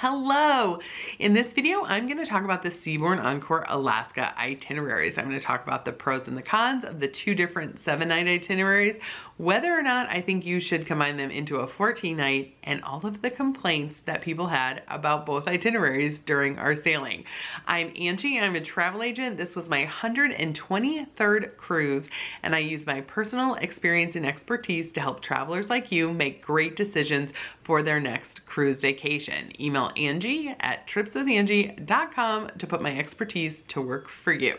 Hello! In this video, I'm going to talk about the Seabourn Encore Alaska itineraries. I'm going to talk about the pros and the cons of the two different 7-night itineraries, whether or not I think you should combine them into a 14-night, and all of the complaints that people had about both itineraries during our sailing. I'm Angie, I'm a travel agent. This was my 123rd cruise, and I use my personal experience and expertise to help travelers like you make great decisions for their next cruise vacation. Email Angie at tripswithangie.com to put my expertise to work for you.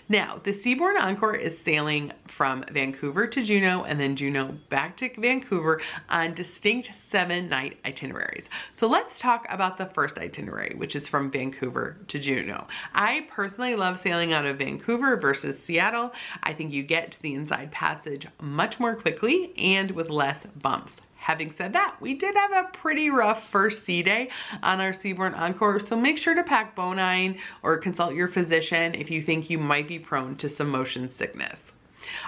Now, the Seabourn Encore is sailing from Vancouver to Juneau and then Juneau back to Vancouver on distinct 7-night itineraries. So let's talk about the first itinerary, which is from Vancouver to Juneau. I personally love sailing out of Vancouver versus Seattle. I think you get to the Inside Passage much more quickly and with less bumps. Having said that, we did have a pretty rough first sea day on our Seabourn Encore, so make sure to pack bone-ine or consult your physician if you think you might be prone to some motion sickness.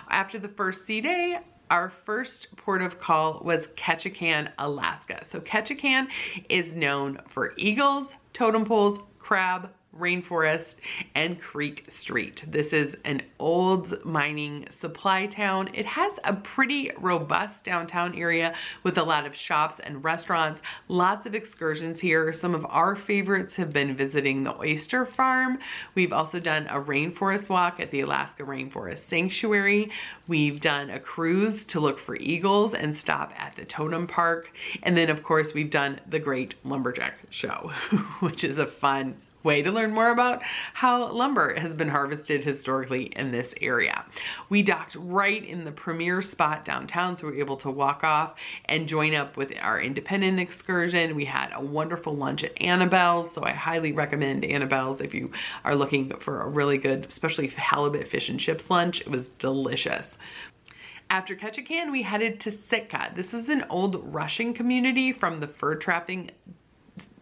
After the first sea day, our first port of call was Ketchikan, Alaska. So Ketchikan is known for eagles, totem poles, crab, rainforest, and Creek Street. This is an old mining supply town. It has a pretty robust downtown area with a lot of shops and restaurants, lots of excursions here. Some of our favorites have been visiting the Oyster farm. We've also done a rainforest walk at the Alaska Rainforest Sanctuary. We've done a cruise to look for eagles and stop at the Totem Park. And then of course we've done the Great Lumberjack Show, which is a fun way to learn more about how lumber has been harvested historically in this area. We docked right in the premier spot downtown, so we were able to walk off and join up with our independent excursion. We had a wonderful lunch at Annabelle's, so I highly recommend Annabelle's if you are looking for a really good, especially halibut fish and chips lunch. It was delicious. After Ketchikan, we headed to Sitka. This is an old Russian community from the fur trapping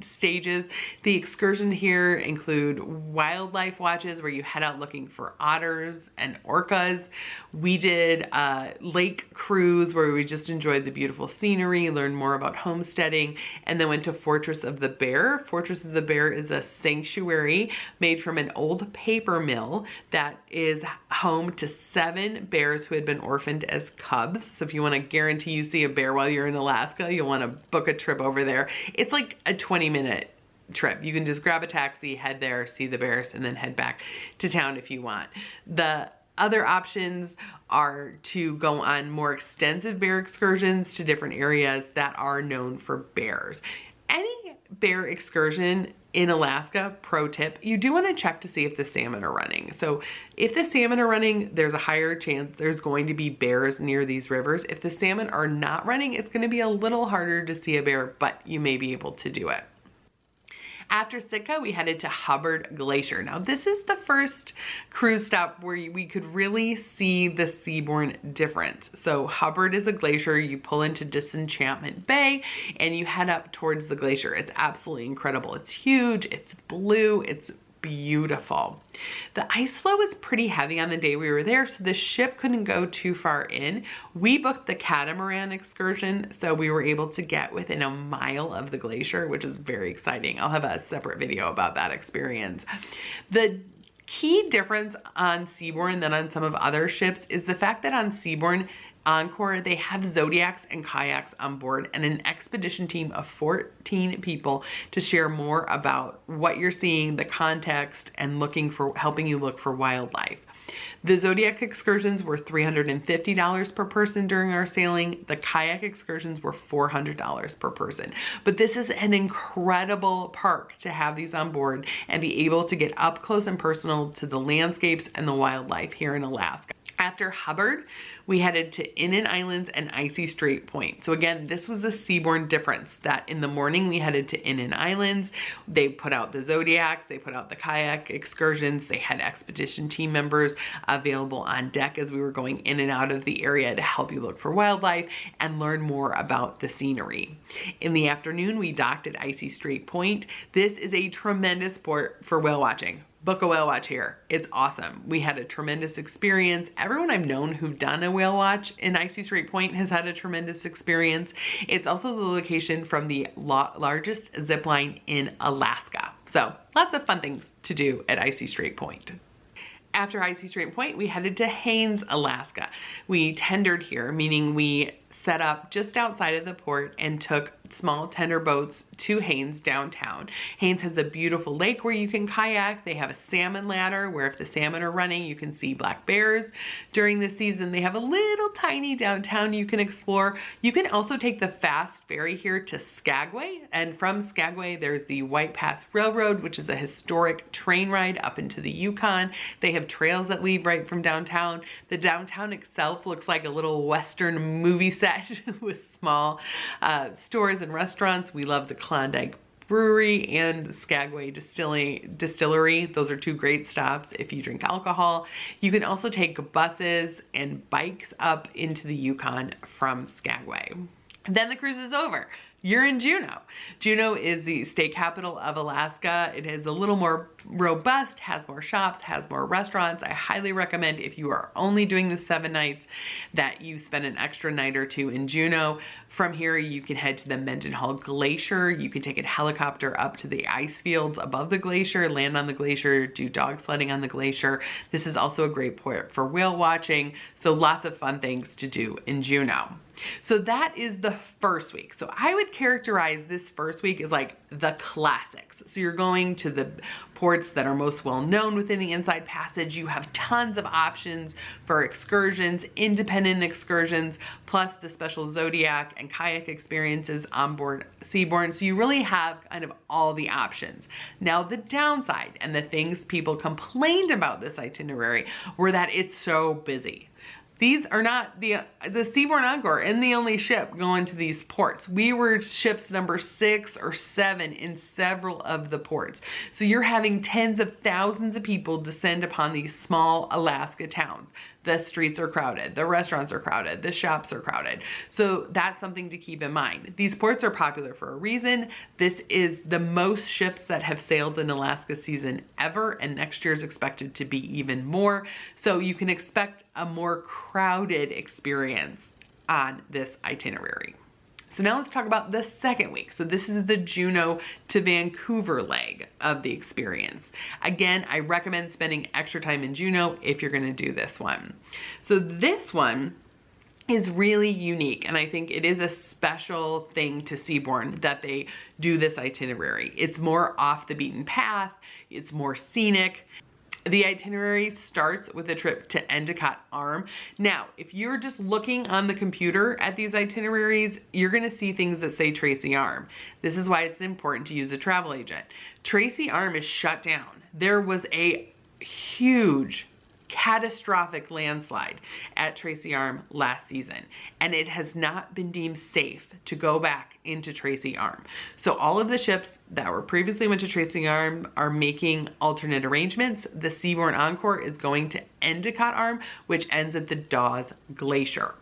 stages. The excursion here include wildlife watches where you head out looking for otters and orcas. We did a lake cruise where we just enjoyed the beautiful scenery, learned more about homesteading, and then went to Fortress of the Bear. Fortress of the Bear is a sanctuary made from an old paper mill that is home to 7 bears who had been orphaned as cubs. So if you want to guarantee you see a bear while you're in Alaska, you'll want to book a trip over there. It's like a 20-minute trip. You can just grab a taxi, head there, see the bears, and then head back to town if you want. The other options are to go on more extensive bear excursions to different areas that are known for bears. Any bear excursion in Alaska, pro tip, you do want to check to see if the salmon are running. So if the salmon are running, there's a higher chance there's going to be bears near these rivers. If the salmon are not running, it's going to be a little harder to see a bear, but you may be able to do it. After Sitka, we headed to Hubbard Glacier. Now, this is the first cruise stop where we could really see the Seabourn difference. So Hubbard is a glacier. You pull into Disenchantment Bay and you head up towards the glacier. It's absolutely incredible. It's huge, it's blue, it's beautiful. The ice flow was pretty heavy on the day we were there, so the ship couldn't go too far in. We booked the catamaran excursion, so we were able to get within a mile of the glacier, which is very exciting. I'll have a separate video about that experience. The key difference on Seabourn than on some of other ships is the fact that on Seabourn Encore, they have Zodiacs and Kayaks on board and an expedition team of 14 people to share more about what you're seeing, the context, and helping you look for wildlife. The Zodiac excursions were $350 per person during our sailing. The kayak excursions were $400 per person. But this is an incredible park to have these on board and be able to get up close and personal to the landscapes and the wildlife here in Alaska. After Hubbard, we headed to Inian Islands and Icy Strait Point. So again, this was a Seabourn difference that in the morning we headed to Inian Islands. They put out the Zodiacs, they put out the kayak excursions, they had expedition team members available on deck as we were going in and out of the area to help you look for wildlife and learn more about the scenery. In the afternoon, we docked at Icy Strait Point. This is a tremendous port for whale watching. book a whale watch here. It's awesome. We had a tremendous experience. Everyone I've known who've done a whale watch in Icy Strait Point has had a tremendous experience. It's also the location from the largest zip line in Alaska. So lots of fun things to do at Icy Strait Point. After Icy Strait Point, we headed to Haines, Alaska. We tendered here, meaning we set up just outside of the port and took small tender boats to Haines downtown. Haines has a beautiful lake where you can kayak. They have a salmon ladder where if the salmon are running, you can see black bears during the season. They have a little tiny downtown you can explore. You can also take the fast ferry here to Skagway, and from Skagway there's the White Pass Railroad, which is a historic train ride up into the Yukon. They have trails that lead right from downtown. The downtown itself looks like a little Western movie set with small stores and restaurants. We love the Klondike Brewery and Skagway Distillery. Those are two great stops if you drink alcohol. You can also take buses and bikes up into the Yukon from Skagway. Then the cruise is over. You're in Juneau. Juneau is the state capital of Alaska. It is a little more robust, has more shops, has more restaurants. I highly recommend, if you are only doing the 7 nights, that you spend an extra night or two in Juneau. From here, you can head to the Mendenhall Glacier. You can take a helicopter up to the ice fields above the glacier, land on the glacier, do dog sledding on the glacier. This is also a great port for whale watching. So lots of fun things to do in Juneau. So that is the first week. So I would characterize this first week as like the classics. So you're going to the ports that are most well known within the Inside Passage. You have tons of options for excursions, independent excursions, plus the special Zodiac and kayak experiences on board Seabourn. So you really have kind of all the options. Now the downside and the things people complained about this itinerary were that it's so busy. These are not the Seabourn Encore and the only ship going to these ports. We were ships number 6 or 7 in several of the ports. So you're having tens of thousands of people descend upon these small Alaska towns. The streets are crowded, the restaurants are crowded, the shops are crowded. So that's something to keep in mind. These ports are popular for a reason. This is the most ships that have sailed in Alaska season ever, and next year is expected to be even more. So you can expect a more crowded experience on this itinerary. So now let's talk about the second week. So this is the Juneau to Vancouver leg of the experience. Again, I recommend spending extra time in Juneau if you're gonna do this one. So this one is really unique, and I think it is a special thing to Seabourn that they do this itinerary. It's more off the beaten path, it's more scenic. The itinerary starts with a trip to Endicott Arm. Now, if you're just looking on the computer at these itineraries, you're gonna see things that say Tracy Arm. This is why it's important to use a travel agent. Tracy Arm is shut down. There was a huge, catastrophic landslide at Tracy Arm last season, and it has not been deemed safe to go back into Tracy Arm. So all of the ships that were previously went to Tracy Arm are making alternate arrangements. The Seabourn Encore is going to Endicott Arm, which ends at the Dawes Glacier.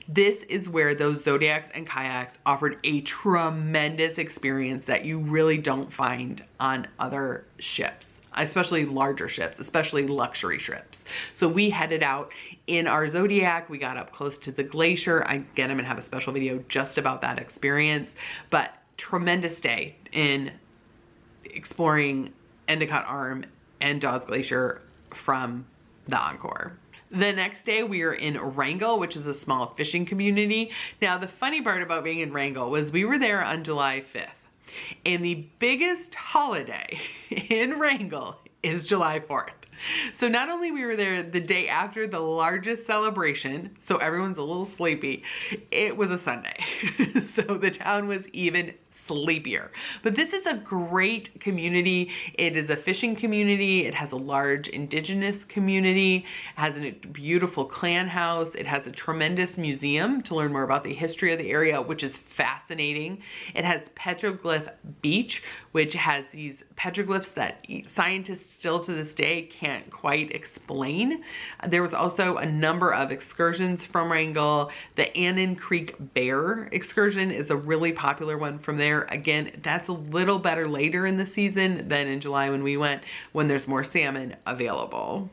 This is where those Zodiacs and kayaks offered a tremendous experience that you really don't find on other ships, especially larger ships, especially luxury ships. So we headed out in our Zodiac. We got up close to the glacier. Again, I'm gonna have a special video just about that experience, but tremendous day in exploring Endicott Arm and Dawes Glacier from the Encore. The next day we were in Wrangell, which is a small fishing community. Now the funny part about being in Wrangell was we were there on July 5th. And the biggest holiday in Wrangell is July 4th. So not only we were there the day after the largest celebration, so everyone's a little sleepy, it was a Sunday. So the town was even sleepier. But this is a great community. It is a fishing community. It has a large indigenous community. It has a beautiful clan house. It has a tremendous museum to learn more about the history of the area, which is fascinating. It has Petroglyph Beach, which has these petroglyphs that scientists still to this day can't quite explain. There was also a number of excursions from Wrangell. The Annan Creek Bear excursion is a really popular one from there. there. Again, that's a little better later in the season than in July when we went, when there's more salmon available.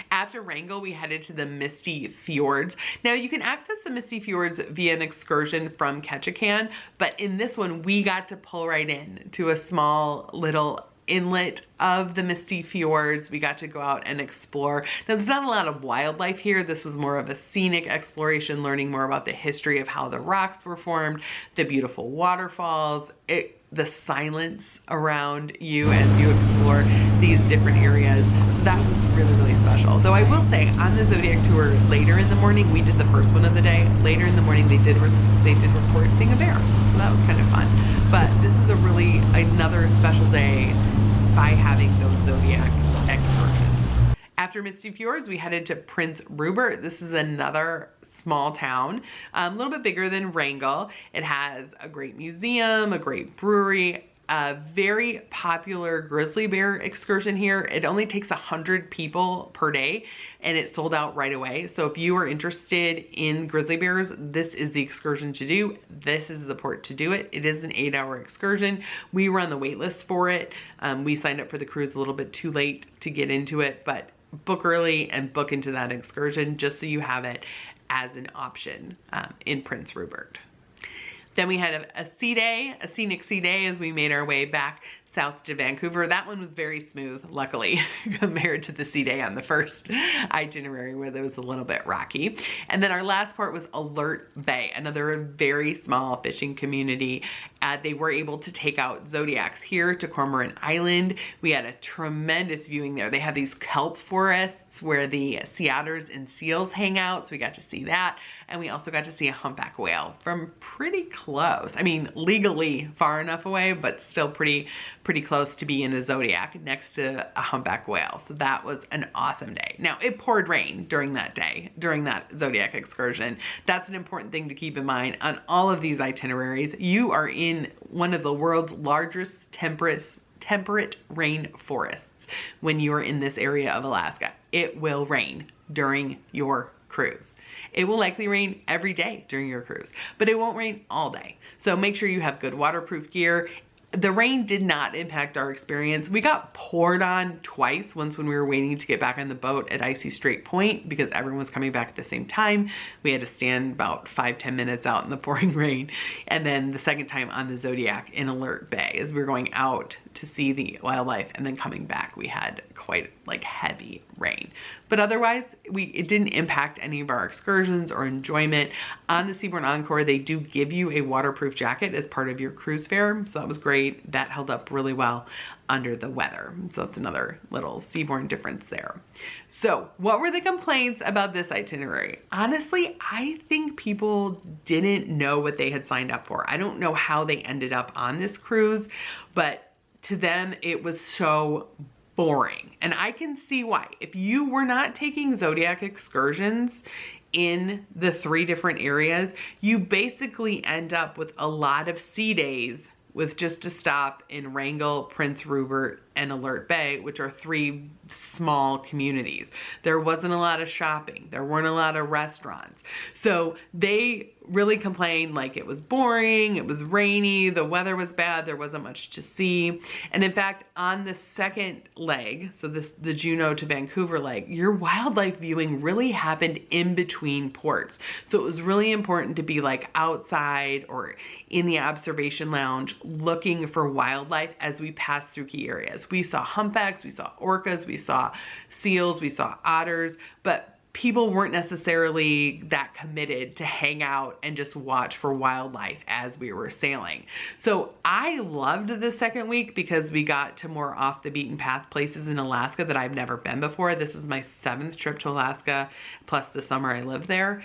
After Wrangell, we headed to the Misty Fjords. Now, you can access the Misty Fjords via an excursion from Ketchikan, but in this one, we got to pull right in to a small little inlet of the Misty Fjords. We got to go out and explore. Now, there's not a lot of wildlife here. This was more of a scenic exploration, learning more about the history of how the rocks were formed, the beautiful waterfalls, the silence around you as you explore these different areas. So that was really, really special. Though I will say, on the Zodiac tour later in the morning, we did the first one of the day. Later in the morning, they did report seeing a bear. So that was kind of fun. But this is another special day by having those Zodiac excursions. After Misty Fjords, we headed to Prince Rupert. This is another small town, a little bit bigger than Wrangell. It has a great museum, a great brewery, a very popular grizzly bear excursion here. It only takes 100 people per day and it sold out right away. So if you are interested in grizzly bears, this is the excursion to do. This is the port to do it. It is an 8-hour excursion. We were on the wait list for it. We signed up for the cruise a little bit too late to get into it, but book early and book into that excursion just so you have it as an option in Prince Rupert. Then we had a sea day, a scenic sea day, as we made our way back south to Vancouver. That one was very smooth, luckily, compared to the sea day on the first itinerary where it was a little bit rocky. And then our last port was Alert Bay, another very small fishing community. They were able to take out Zodiacs here to Cormorant Island. We had a tremendous viewing there. They have these kelp forests where the sea otters and seals hang out, so we got to see that. And we also got to see a humpback whale from pretty close. I mean, legally far enough away, but still pretty close to be in a Zodiac next to a humpback whale. So that was an awesome day. Now, it poured rain during that day, during that Zodiac excursion. That's an important thing to keep in mind on all of these itineraries. You are in one of the world's largest temperate rain forests when you are in this area of Alaska. It will rain during your cruise. It will likely rain every day during your cruise, but it won't rain all day. So make sure you have good waterproof gear. The rain did not impact our experience. We got poured on twice, once when we were waiting to get back on the boat at Icy Strait Point because everyone was coming back at the same time. We had to stand about 5-10 minutes out in the pouring rain. And then the second time on the Zodiac in Alert Bay as we were going out to see the wildlife and then coming back, we had quite heavy rain. But otherwise, it didn't impact any of our excursions or enjoyment. On the Seabourn Encore, they do give you a waterproof jacket as part of your cruise fare. So that was great. That held up really well under the weather. So it's another little Seabourn difference there. So what were the complaints about this itinerary? Honestly, I think people didn't know what they had signed up for. I don't know how they ended up on this cruise, but to them, it was so boring. And I can see why. If you were not taking Zodiac excursions in the 3 different areas, you basically end up with a lot of sea days with just a stop in Wrangell, Prince Rupert, and Alert Bay, which are 3 small communities. There wasn't a lot of shopping. There weren't a lot of restaurants. So they really complained like it was boring, it was rainy, the weather was bad, there wasn't much to see. And in fact, on the second leg, so the Juneau to Vancouver leg, your wildlife viewing really happened in between ports. So it was really important to be outside or in the observation lounge looking for wildlife as we passed through key areas. We saw humpbacks, we saw orcas, we saw seals, we saw otters, but people weren't necessarily that committed to hang out and just watch for wildlife as we were sailing. So I loved the second week because we got to more off the beaten path places in Alaska that I've never been before. This is my 7th trip to Alaska, plus the summer I lived there.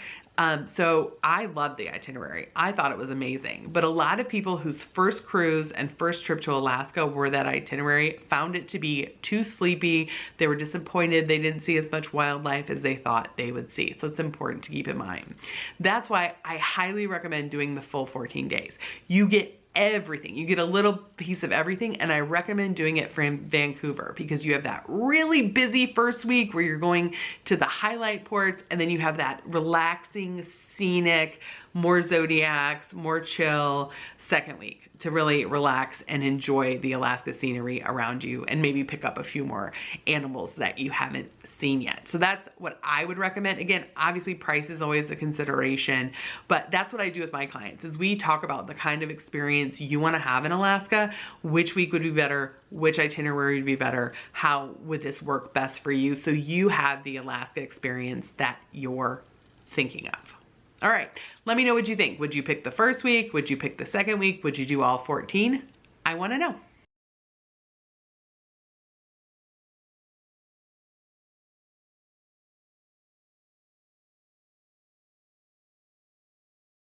So I loved the itinerary. I thought it was amazing. But a lot of people whose first cruise and first trip to Alaska were that itinerary found it to be too sleepy. They were disappointed they didn't see as much wildlife as they thought they would see. So it's important to keep in mind. That's why I highly recommend doing the full 14 days. You get everything. You get a little piece of everything, and I recommend doing it from Vancouver because you have that really busy first week where you're going to the highlight ports, and then you have that relaxing, scenic, more Zodiacs, more chill second week. to really relax and enjoy the Alaska scenery around you, and maybe pick up a few more animals that you haven't seen yet. So that's what I would recommend. Again, obviously price is always a consideration, but that's what I do with my clients, is we talk about the kind of experience you want to have in Alaska, which week would be better, which itinerary would be better, how would this work best for you, so you have the Alaska experience that you're thinking of. All right, let me know what you think. Would you pick the first week? Would you pick the second week? Would you do all 14? I want to know.